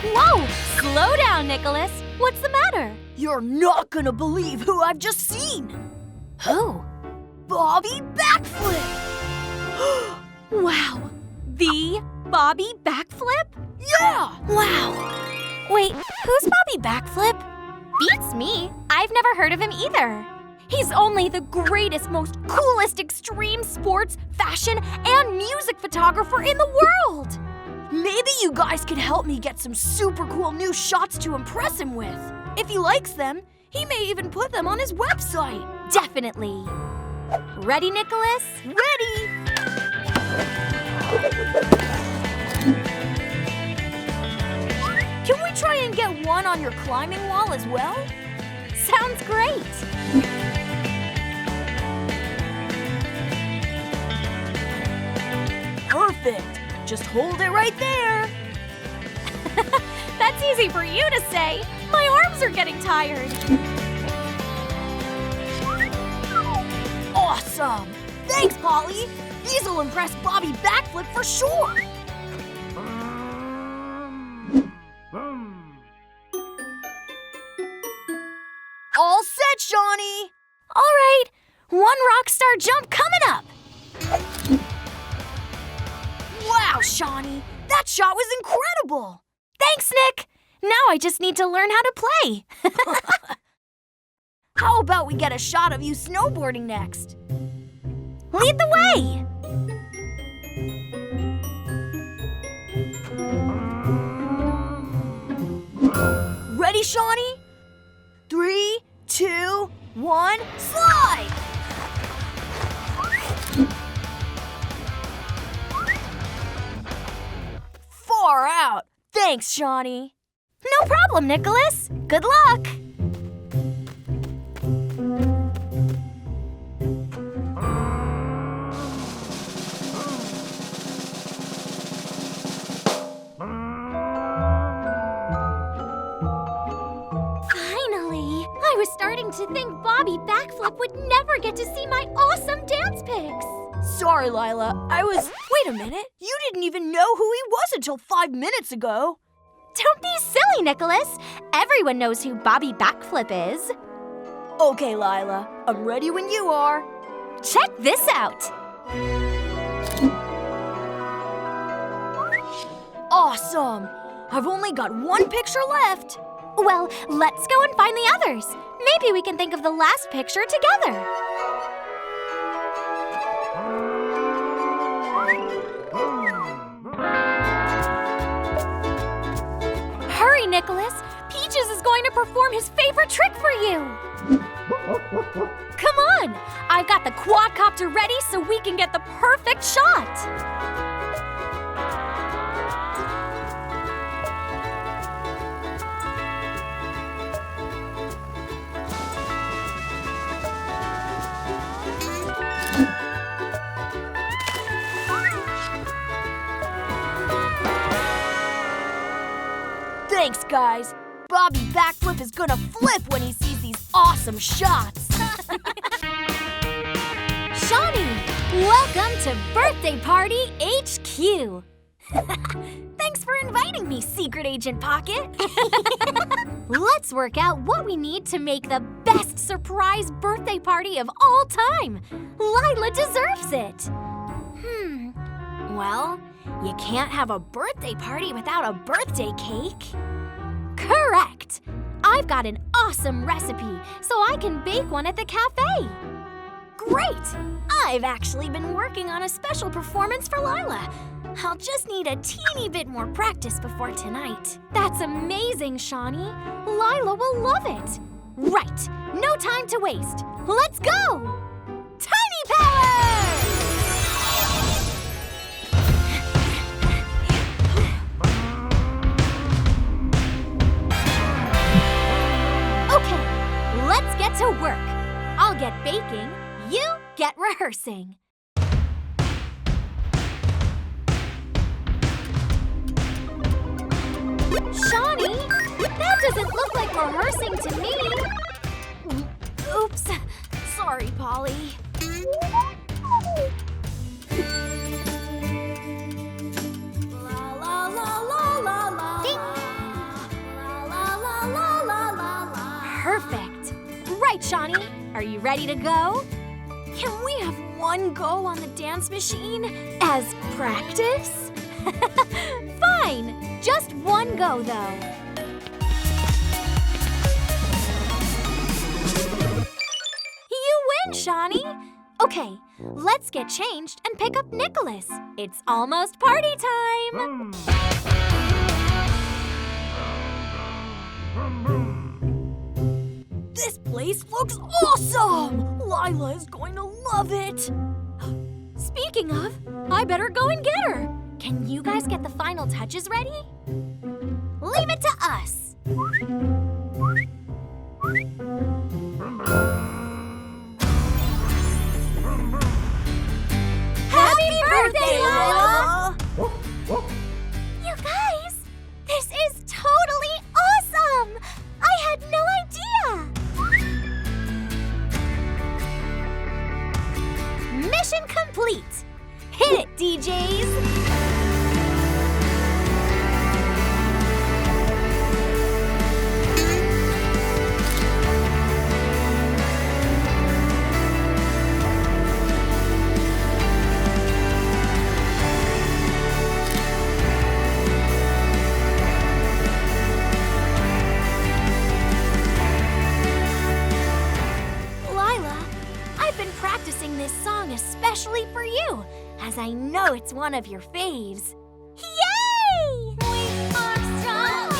Whoa! Slow down, Nicholas. What's the matter? You're not gonna believe who I've just seen! Who? Bobby Backflip! Wow! The Bobby Backflip? Yeah! Wow! Wait, who's Bobby Backflip? Beats me. I've never heard of him either. He's only the greatest, most coolest extreme sports, fashion, and music photographer in the world! Maybe you guys could help me get some super cool new shots to impress him with. If he likes them, he may even put them on his website. Definitely. Ready, Nicholas? Ready! Can we try and get one on your climbing wall as well? Sounds great. Perfect. Just hold it right there. That's easy for you to say. My arms are getting tired. Awesome. Thanks, Polly. These will impress Bobby Backflip for sure. All set, Shani. All right, one rock star jump coming up. Wow, Shani, that shot was incredible. Thanks, Nick. Now I just need to learn how to play. How about we get a shot of you snowboarding next? Lead the way. Ready, Shani? 3, 2, 1, slide! Far out. Thanks, Shani. No problem, Nicholas. Good luck. Finally! I was starting to think Bobby Backflip would never get to see my awesome dance pics. Sorry, Lila. Wait a minute. You didn't even know who he was until 5 minutes ago. Don't be silly, Nicholas. Everyone knows who Bobby Backflip is. Okay, Lila. I'm ready when you are. Check this out. Awesome. I've only got one picture left. Well, let's go and find the others. Maybe we can think of the last picture together. Hurry, Nicholas. Peaches is going to perform his favorite trick for you. Come on. I've got the quadcopter ready so we can get the perfect shot. Thanks, guys. Bobby Backflip is gonna flip when he sees these awesome shots. Shani, welcome to Birthday Party HQ. Thanks for inviting me, Secret Agent Pocket. Let's work out what we need to make the best surprise birthday party of all time. Lila deserves it. Well, you can't have a birthday party without a birthday cake. Correct. I've got an awesome recipe, so I can bake one at the cafe. Great! I've actually been working on a special performance for Lila. I'll just need a teeny bit more practice before tonight. That's amazing, Shani. Lila will love it. Right, no time to waste. Let's go! Tiny Power! Okay, let's get to work. I'll get baking, you get rehearsing. Shani, that doesn't look like rehearsing to me. Oops, sorry, Polly. La la la la la la. Ding, right, Shani. Are you ready to go? Can we have one go on the dance machine? As practice? Fine. Just one go, though. You win, Shani. Okay, let's get changed and pick up Nicolas. It's almost party time. This place looks awesome! Lila is going to love it. Speaking of, I better go and get her. Can you guys get the final touches ready? Leave it to us. Happy birthday, Lila! You guys, this is totally awesome! I had no idea! Mission complete! Hit it, DJs! This song especially for you, as I know it's one of your faves. Yay! We are stronger!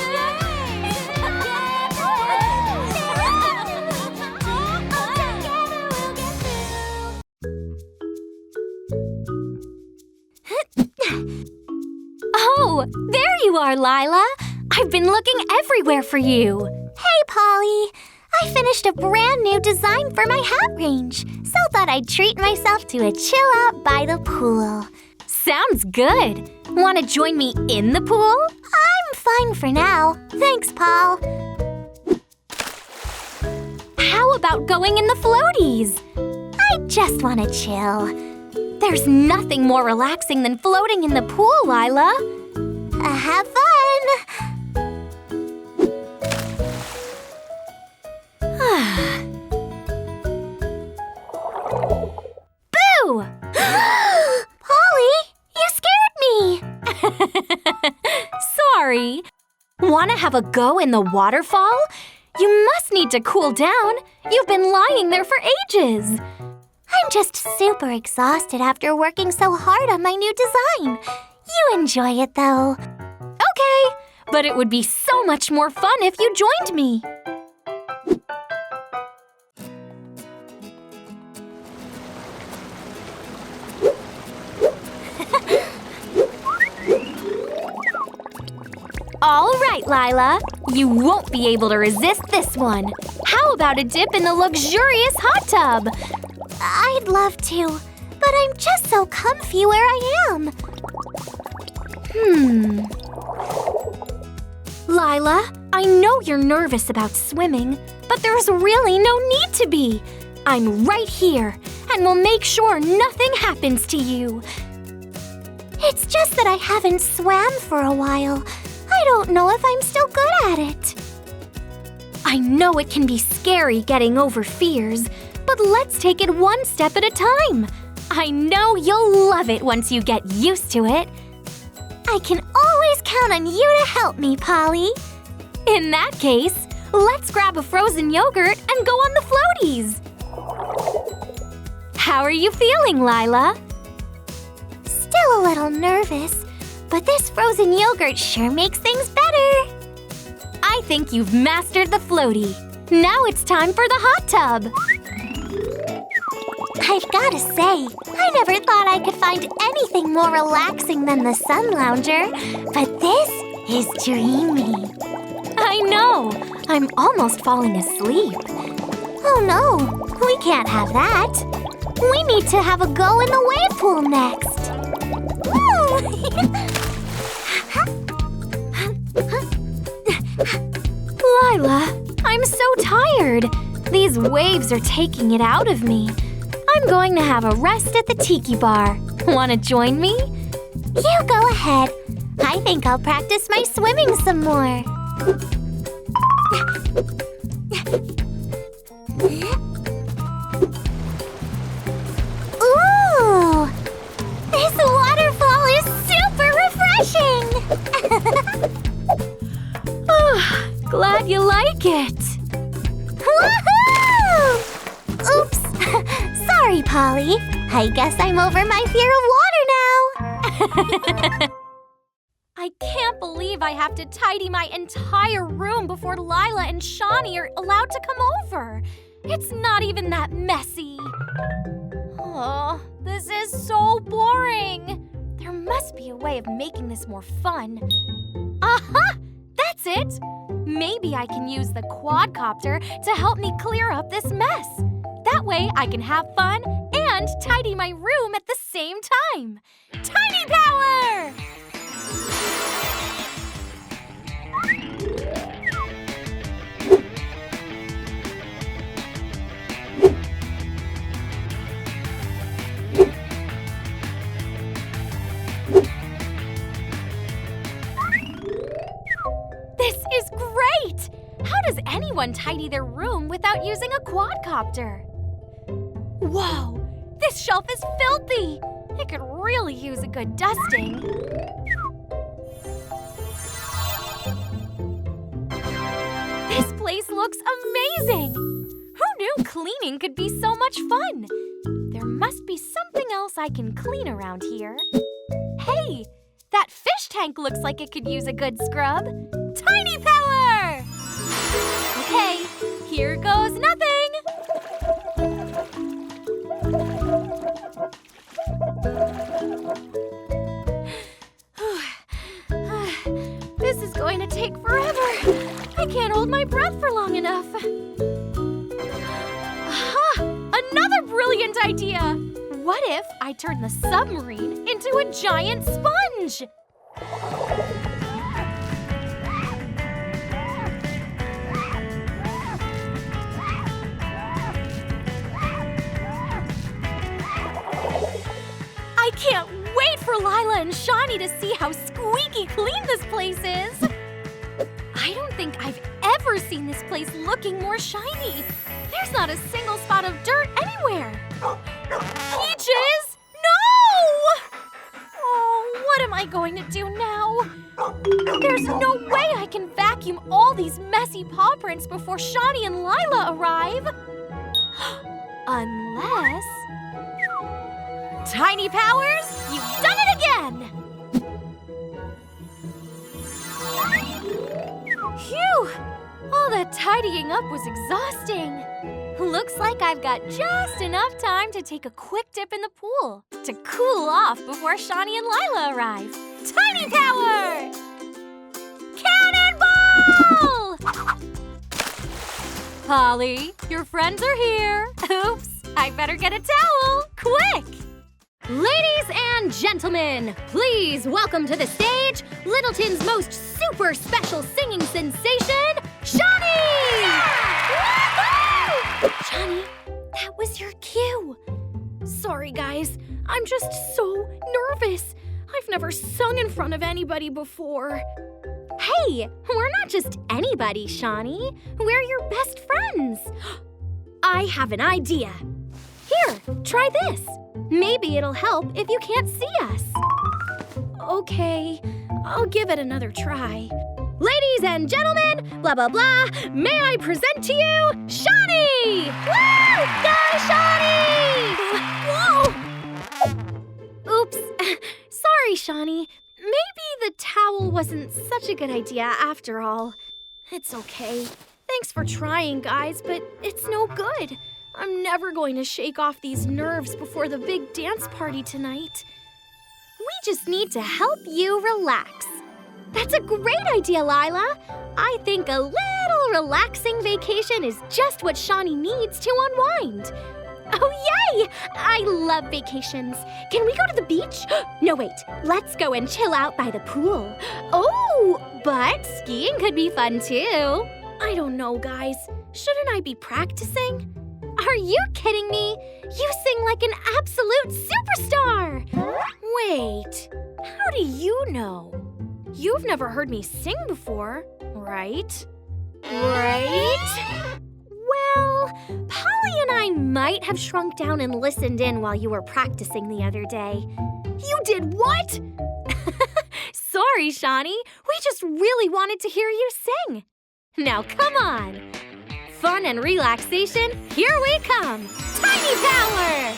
Oh, there you are, Lila. I've been looking everywhere for you. Hey, Polly. I finished a brand new design for my hat range, so thought I'd treat myself to a chill out by the pool. Sounds good. Want to join me in the pool? I'm fine for now. Thanks, Paul. How about going in the floaties? I just want to chill. There's nothing more relaxing than floating in the pool, Lila. Have fun! Boo! Polly, you scared me! Sorry. Want to have a go in the waterfall? You must need to cool down. You've been lying there for ages. I'm just super exhausted after working so hard on my new design. You enjoy it, though. Okay, but it would be so much more fun if you joined me. All right, Lila. You won't be able to resist this one. How about a dip in the luxurious hot tub? I'd love to, but I'm just so comfy where I am. Lila, I know you're nervous about swimming, but there's really no need to be. I'm right here, and will make sure nothing happens to you. It's just that I haven't swam for a while. I don't know if I'm still good at it. I know it can be scary getting over fears, but let's take it one step at a time. I know you'll love it once you get used to it. I can always count on you to help me, Polly. In that case, let's grab a frozen yogurt and go on the floaties. How are you feeling, Lila? Still a little nervous, but this frozen yogurt sure makes things better. I think you've mastered the floaty. Now it's time for the hot tub. I've got to say, I never thought I could find anything more relaxing than the sun lounger, but this is dreamy. I know. I'm almost falling asleep. Oh no, we can't have that. We need to have a go in the wave pool next. Lila, I'm so tired. These waves are taking it out of me. I'm going to have a rest at the tiki bar. Want to join me? You go ahead. I think I'll practice my swimming some more. locket! Woohoo! Oops. Sorry, Polly. I guess I'm over my fear of water now. I can't believe I have to tidy my entire room before Lila and Shani are allowed to come over. It's not even that messy. Oh, this is so boring. There must be a way of making this more fun. Aha! That's it! Maybe I can use the quadcopter to help me clear up this mess. That way I can have fun and tidy my room at the same time. Tiny power! This is great! How does anyone tidy their room without using a quadcopter? Whoa! This shelf is filthy! It could really use a good dusting. This place looks amazing! Who knew cleaning could be so much fun? There must be something else I can clean around here. Hey! That fish tank looks like it could use a good scrub. Tiny power! Okay, here goes nothing. This is going to take forever. I can't hold my breath for long enough. Aha! Another brilliant idea! What if I turn the submarine into a giant sponge? I can't wait for Lila and Shani to see how squeaky clean this place is. I don't think I've ever seen this place looking more shiny. There's not a single spot of dirt anywhere. Peaches! No! Oh, what am I going to do now? There's no way I can vacuum all these messy paw prints before Shani and Lila arrive. Unless... Tiny powers, you've done it again! Phew! All that tidying up was exhausting. Looks like I've got just enough time to take a quick dip in the pool to cool off before Shani and Lila arrive. Tiny power! Cannonball! Polly, your friends are here. Oops, I better get a towel, quick! Ladies and gentlemen, please welcome to the stage Littleton's most super special singing sensation, Shani! Woohoo! Shani, that was your cue. Sorry, guys. I'm just so nervous. I've never sung in front of anybody before. Hey, we're not just anybody, Shani. We're your best friends. I have an idea. Here, try this. Maybe it'll help if you can't see us. Okay, I'll give it another try. Ladies and gentlemen, blah, blah, blah, may I present to you, Shani! Woo! Yay, Shani! Whoa! Oops. Sorry, Shani. Maybe the towel wasn't such a good idea after all. It's okay. Thanks for trying, guys, but it's no good. I'm never going to shake off these nerves before the big dance party tonight. We just need to help you relax. That's a great idea, Lila. I think a little relaxing vacation is just what Shani needs to unwind. Oh, yay! I love vacations. Can we go to the beach? No, wait. Let's go and chill out by the pool. Oh, but skiing could be fun, too. I don't know, guys. Shouldn't I be practicing? Are you kidding me? You sing like an absolute superstar! Wait, how do you know? You've never heard me sing before, right? Right? Well, Polly and I might have shrunk down and listened in while you were practicing the other day. You did what? Sorry, Shani. We just really wanted to hear you sing. Now come on! Fun and relaxation, here we come! Tiny power!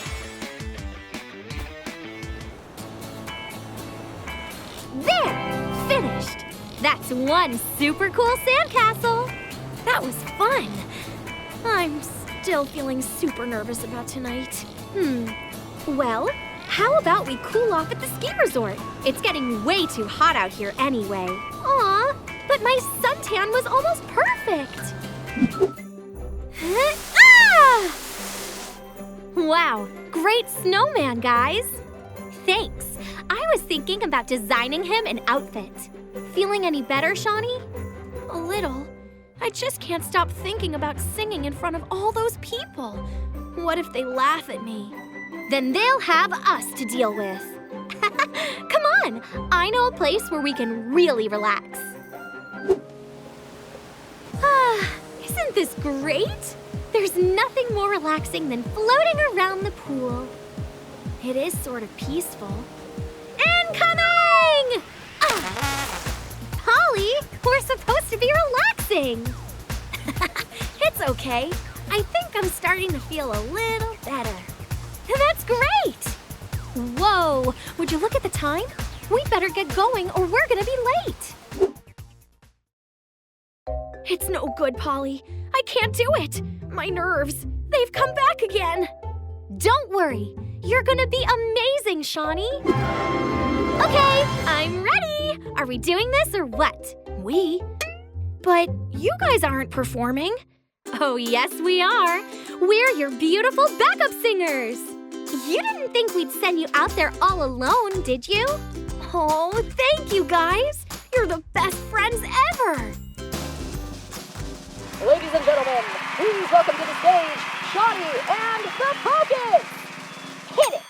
There! Finished! That's one super cool sandcastle! That was fun! I'm still feeling super nervous about tonight. Well, how about we cool off at the ski resort? It's getting way too hot out here anyway. Aw, but my suntan was almost perfect! Ah! Wow, great snowman, guys! Thanks. I was thinking about designing him an outfit. Feeling any better, Shani? A little. I just can't stop thinking about singing in front of all those people. What if they laugh at me? Then they'll have us to deal with. Come on, I know a place where we can really relax. Isn't this great? There's nothing more relaxing than floating around the pool. It is sort of peaceful. Incoming! Polly, we're supposed to be relaxing. It's okay. I think I'm starting to feel a little better. That's great! Whoa, would you look at the time? We better get going or we're gonna be late. It's no good, Polly. I can't do it. My nerves, they've come back again. Don't worry. You're gonna be amazing, Shani. Okay, I'm ready. Are we doing this or what? We? But you guys aren't performing. Oh, yes, we are. We're your beautiful backup singers. You didn't think we'd send you out there all alone, did you? Oh, thank you, guys. You're the best friends ever. Ladies and gentlemen, please welcome to the stage, Shani and the Pockets! Hit it!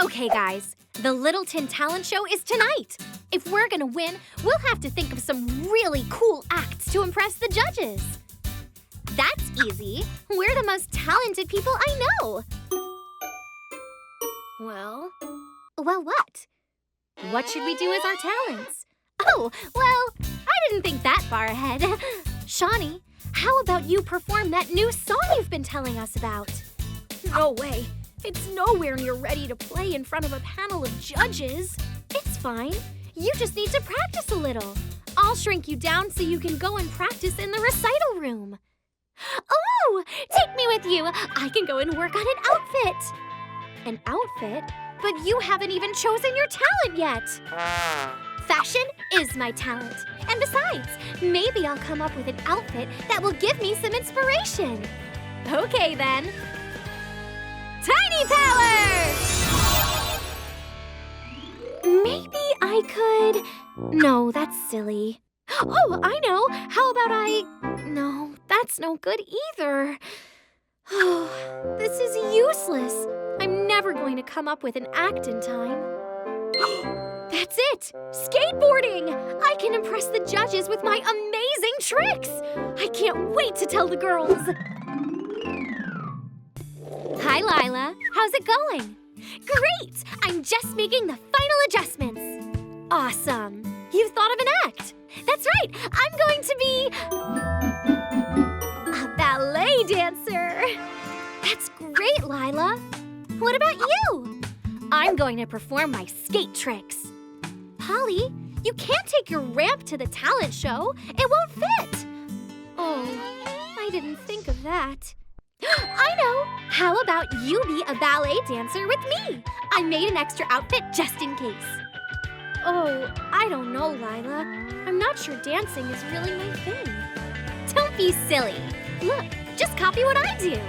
Okay, guys, the Littleton Talent Show is tonight. If we're gonna win, we'll have to think of some really cool acts to impress the judges. That's easy. We're the most talented people I know. Well, what? What should we do as our talents? Oh, well, I didn't think that far ahead. Shani, how about you perform that new song you've been telling us about? no way. It's nowhere near ready to play in front of a panel of judges. It's fine. You just need to practice a little. I'll shrink you down so you can go and practice in the recital room. Oh, take me with you. I can go and work on an outfit. An outfit? But you haven't even chosen your talent yet. Fashion is my talent. And besides, maybe I'll come up with an outfit that will give me some inspiration. Okay, then. Tiny power! Maybe I could... No, that's silly. Oh, I know. How about No, that's no good either. Oh, this is useless. I'm never going to come up with an act in time. That's it! Skateboarding! I can impress the judges with my amazing tricks! I can't wait to tell the girls! Hi, Lila. How's it going? Great! I'm just making the final adjustments. Awesome. You thought of an act. That's right. I'm going to be... a ballet dancer. That's great, Lila. What about you? I'm going to perform my skate tricks. Polly, you can't take your ramp to the talent show. It won't fit. Oh, I didn't think of that. I know! How about you be a ballet dancer with me? I made an extra outfit just in case. Oh, I don't know, Lila. I'm not sure dancing is really my thing. Don't be silly. Look, just copy what I do.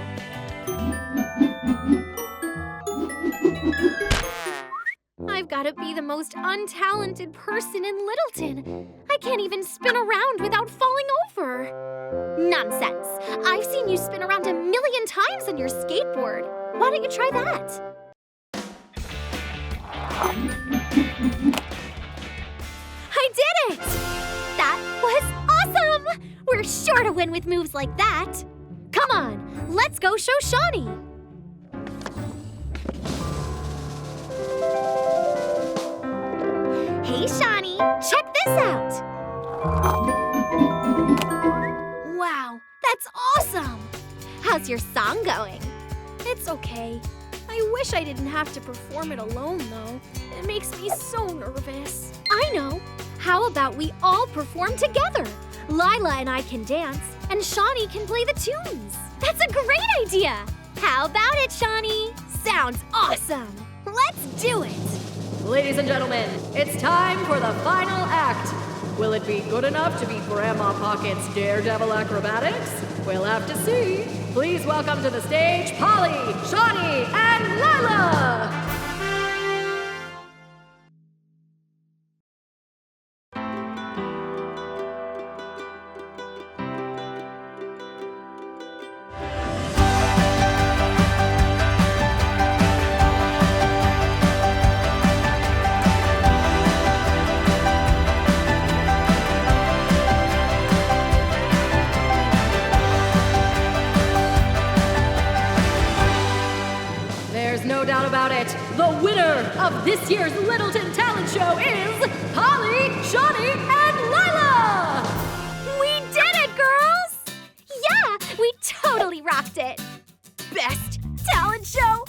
I've got to be the most untalented person in Littleton. I can't even spin around without falling over. Nonsense. I've seen you spin around 1,000,000 times on your skateboard. Why don't you try that? I did it! That was awesome! We're sure to win with moves like that. Come on, let's go show Shani. How's your song going? It's okay. I wish I didn't have to perform it alone, though. It makes me so nervous. I know. How about we all perform together? Lila and I can dance, and Shani can play the tunes. That's a great idea. How about it, Shani? Sounds awesome. Let's do it. Ladies and gentlemen, it's time for the final act. Will it be good enough to beat Grandma Pocket's daredevil acrobatics? We'll have to see. Please welcome to the stage Polly, Shani, and Lila! There's no doubt about it. The winner of this year's Littleton Talent Show is Polly, Shani, and Lila! We did it, girls! Yeah, we totally rocked it. Best talent show